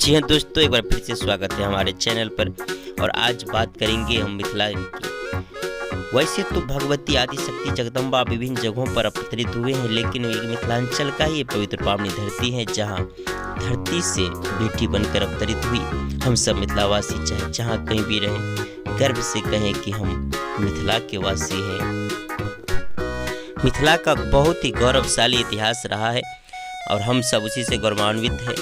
जी हाँ दोस्तों, एक बार फिर से स्वागत है हमारे चैनल पर। और आज बात करेंगे हम मिथिला की। वैसे तो भगवती आदिशक्ति जगदम्बा विभिन्न जगहों पर अवतरित हुए हैं, लेकिन मिथिलांचल का ही पवित्र पावनी धरती है जहाँ धरती से बेटी बनकर अवतरित हुई। हम सब मिथिलावासी चाहे जहाँ कहीं भी रहें, गर्व से कहें कि हम मिथिला के वासी हैं। मिथिला का बहुत ही गौरवशाली इतिहास रहा है और हम सब उसी से गौरवान्वित हैं।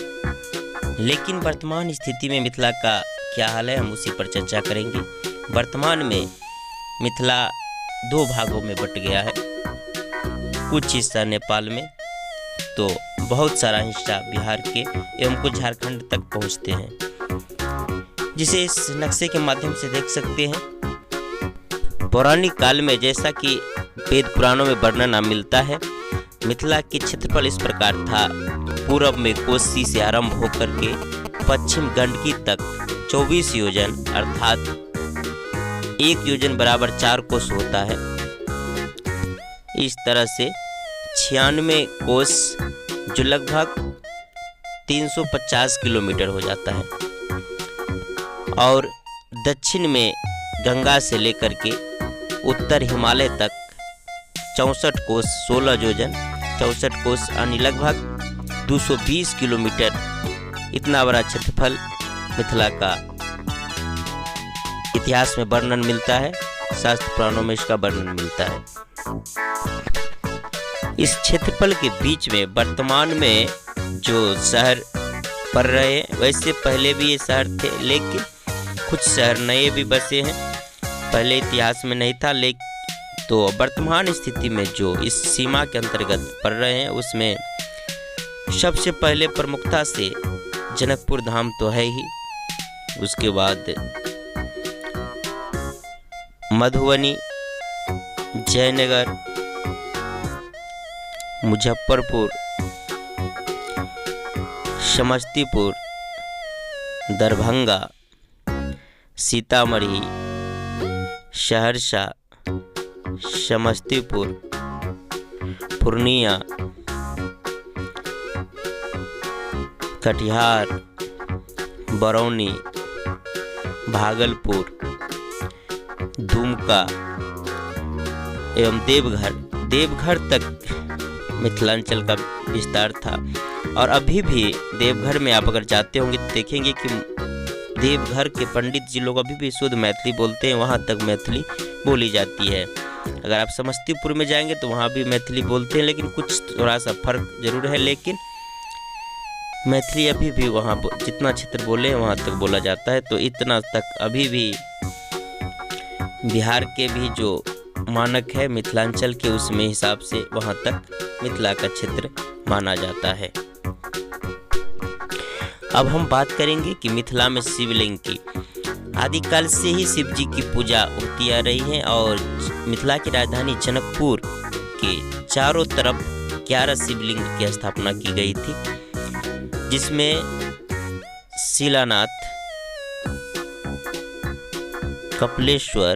लेकिन वर्तमान स्थिति में मिथिला का क्या हाल है, हम उसी पर चर्चा करेंगे। वर्तमान में मिथिला दो भागों में बट गया है। कुछ हिस्सा नेपाल में तो बहुत सारा हिस्सा बिहार के एवं कुछ झारखंड तक पहुंचते हैं, जिसे इस नक्शे के माध्यम से देख सकते हैं। पौराणिक काल में जैसा कि वेद पुराणों में वर्णन मिलता है, मिथिला के क्षेत्रफल इस प्रकार था। पूरब में कोसी से आरंभ होकर के पश्चिम गंडकी तक 24 योजन अर्थात 1 योजन बराबर 4 कोस होता है। इस तरह से 96 कोस जो लगभग 350 किलोमीटर हो जाता है। और दक्षिण में गंगा से लेकर के उत्तर हिमालय तक 64 कोस 16 योजन 64 कोस यानी लगभग 220 किलोमीटर। इतना बड़ा क्षेत्रफल मिथिला का इतिहास में वर्णन मिलता है, शास्त्र पुराणों में इसका वर्णन मिलता है। इस क्षेत्रफल के बीच में वर्तमान में जो शहर पड़ रहे हैं, वैसे पहले भी ये शहर थे, लेकिन कुछ शहर नए भी बसे हैं, पहले इतिहास में नहीं था। लेकिन तो वर्तमान स्थिति में जो इस सीमा के अंतर्गत पड़ रहे हैं, उसमें सबसे पहले प्रमुखता से जनकपुर धाम तो है ही, उसके बाद मधुबनी, जयनगर, मुजफ्फरपुर, समस्तीपुर, दरभंगा, सीतामढ़ी, सहरसा, समस्तीपुर, पूर्णिया, कटिहार, बरौनी, भागलपुर, दुमका एवं देवघर तक मिथिलांचल का विस्तार था। और अभी भी देवघर में आप अगर जाते होंगे तो देखेंगे कि देवघर के पंडित जी लोग अभी भी शुद्ध मैथिली बोलते हैं, वहाँ तक मैथिली बोली जाती है। अगर आप समस्तीपुर में जाएंगे तो वहाँ भी मैथिली बोलते हैं, लेकिन कुछ थोड़ा सा फर्क जरूर है। लेकिन मैथिली अभी भी वहाँ जितना क्षेत्र बोले हैं वहाँ तक बोला जाता है। तो इतना तक अभी भी बिहार के भी जो मानक है मिथिलांचल के, उसमें हिसाब से वहाँ तक मिथिला का क्षेत्र माना जाता है। अब हम बात करेंगे कि मिथिला में शिवलिंग की। आदिकाल से ही शिव जी की पूजा होती आ रही है और मिथिला की राजधानी जनकपुर के चारों तरफ 11 शिवलिंग की स्थापना की गई थी, जिसमें शिलानाथ, कपिलेश्वर,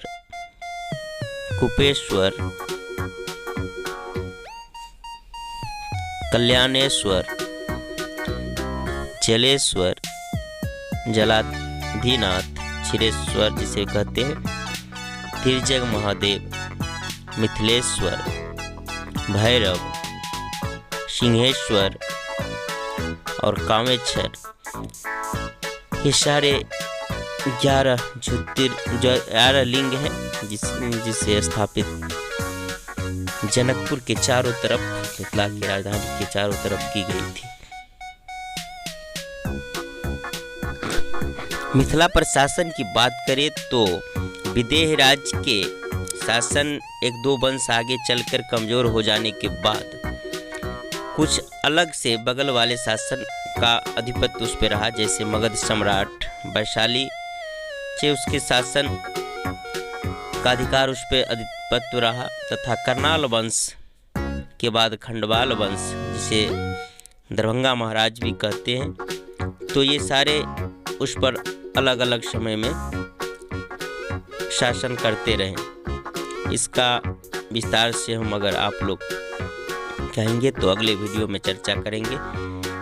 कुपेश्वर, कल्याणेश्वर, जलेश्वर, जलाधिनाथ, क्षीरेश्वर जिसे कहते हैं, तिर्जग महादेव, मिथिलेश्वर, भैरव, सिंहेश्वर और कामेश्वर, ये सारे 11 लिंग हैं जिसे स्थापित जनकपुर के चारों तरफ, मिथिला की राजधानी के चारों तरफ की गई थी। मिथिला पर शासन की बात करें तो विदेह राज्य के शासन 1-2 वंश आगे चलकर कमजोर हो जाने के बाद कुछ अलग से बगल वाले शासन का अधिपत्य उस पर रहा, जैसे मगध सम्राट वैशाली से उसके शासन का अधिकार उस पर अधिपत्य रहा, तथा करनाल वंश के बाद खंडवाल वंश जिसे दरभंगा महाराज भी कहते हैं। तो ये सारे उस पर अलग अलग समय में शासन करते रहे। इसका विस्तार से हम अगर आप लोग कहेंगे तो अगले वीडियो में चर्चा करेंगे।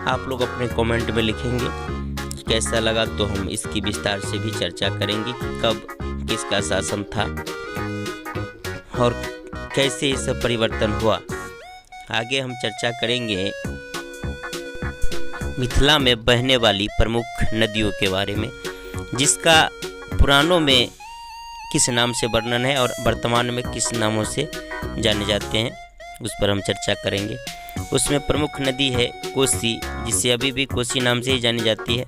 आप लोग अपने कमेंट में लिखेंगे कैसा लगा तो हम इसकी विस्तार से भी चर्चा करेंगे कि कब किसका शासन था और कैसे ये सब परिवर्तन हुआ। आगे हम चर्चा करेंगे मिथिला में बहने वाली प्रमुख नदियों के बारे में, जिसका पुराणों में किस नाम से वर्णन है और वर्तमान में किस नामों से जाने जाते हैं, उस पर हम चर्चा करेंगे। उसमें प्रमुख नदी है कोसी, जिसे अभी भी कोसी नाम से ही जानी जाती है।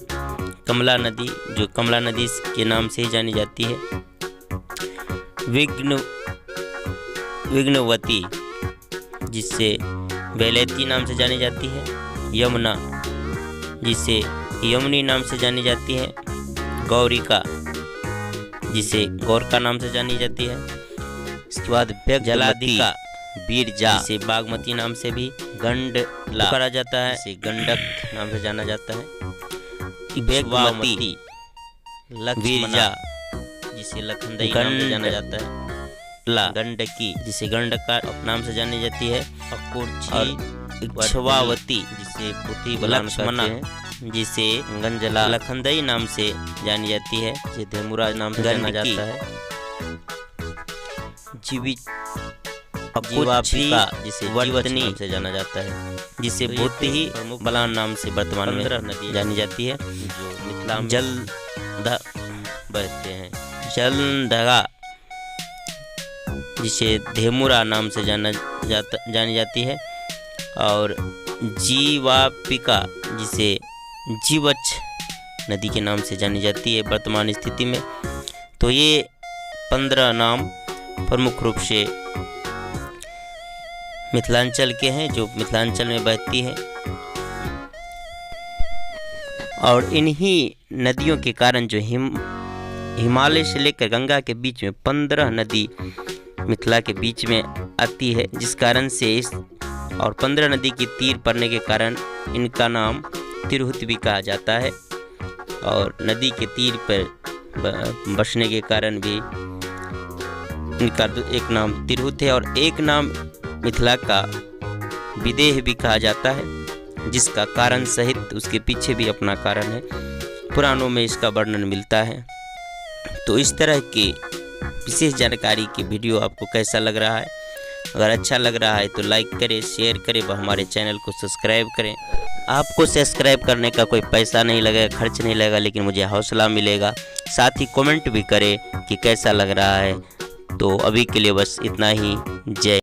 कमला नदी, जो कमला नदी के नाम से ही जानी जाती है। विघ्नवती, जिसे बेलैती नाम से जानी जाती है। यमुना, जिसे यमुनी नाम से जानी जाती है। गौरिका, जिसे गौरका नाम से जानी जाती है। इसके बाद जलाधिका, बीरजा, जिसे बागमती नाम से भी गंडला करा जाता है, इसे गंडक नाम से जाना जाता है। बेगमती, लक्ष्मणा, जिसे लखनदई नाम से जाना जाता है। गंडकी, जिसे गंडका नाम से जानी जाती है। इच्छवावती, जिसे पुती लक्ष्मणा, जिसे गंजला लखनदई नाम से जानी जाती है, जिसे धेमुरा नाम से जाना जाता है। जीवापिका, जिसे वर्तनी नाम से जाना जाता है, जिसे बहुत ही बलान नाम से वर्तमान में नदी जानी जाती है, जो मिथिला में जल बहते हैं। जलधगा, जिसे धेमुरा नाम से जानी जाती है। और जीवापिका, जिसे जीवछ नदी के नाम से जानी जाती है वर्तमान स्थिति में। तो ये 15 नाम प्रमुख रूप से मिथिलांचल के हैं, जो मिथिलांचल में बहती है। और इन्हीं नदियों के कारण जो हिमालय से लेकर गंगा के बीच में 15 नदी मिथिला के बीच में आती है, जिस कारण से इस और 15 नदी की तीर पड़ने के कारण इनका नाम तिरहुत भी कहा जाता है। और नदी के तीर पर बसने के कारण भी इनका एक नाम तिरहुत है और एक नाम मिथिला का विदेह भी कहा जाता है, जिसका कारण सहित उसके पीछे भी अपना कारण है। पुराणों में इसका वर्णन मिलता है। तो इस तरह के विशेष जानकारी की वीडियो आपको कैसा लग रहा है? अगर अच्छा लग रहा है तो लाइक करें, शेयर करें व हमारे चैनल को सब्सक्राइब करें। आपको सब्सक्राइब करने का कोई पैसा नहीं लगेगा, खर्च नहीं लगेगा, लेकिन मुझे हौसला मिलेगा। साथ ही कमेंट भी करें कि कैसा लग रहा है। तो अभी के लिए बस इतना ही। जय